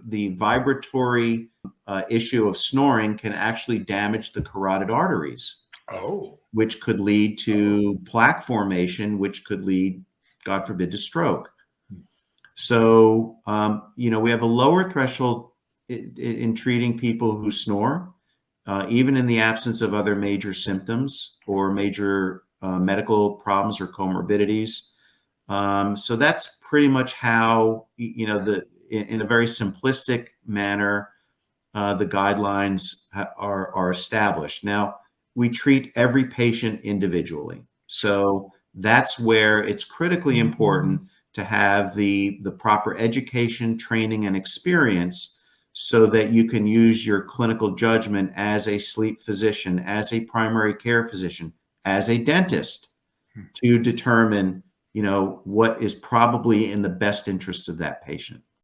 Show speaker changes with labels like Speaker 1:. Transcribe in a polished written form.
Speaker 1: the vibratory issue of snoring can actually damage the carotid arteries, which could lead to plaque formation, which could lead, God forbid, to stroke. So, we have a lower threshold in treating people who snore, even in the absence of other major symptoms or major medical problems or comorbidities. So that's pretty much how, in a very simplistic manner, the guidelines are established. Now, we treat every patient individually. So that's where it's critically important to have the proper education, training, and experience so that you can use your clinical judgment as a sleep physician, as a primary care physician, as a dentist to determine, what is probably in the best interest of that patient.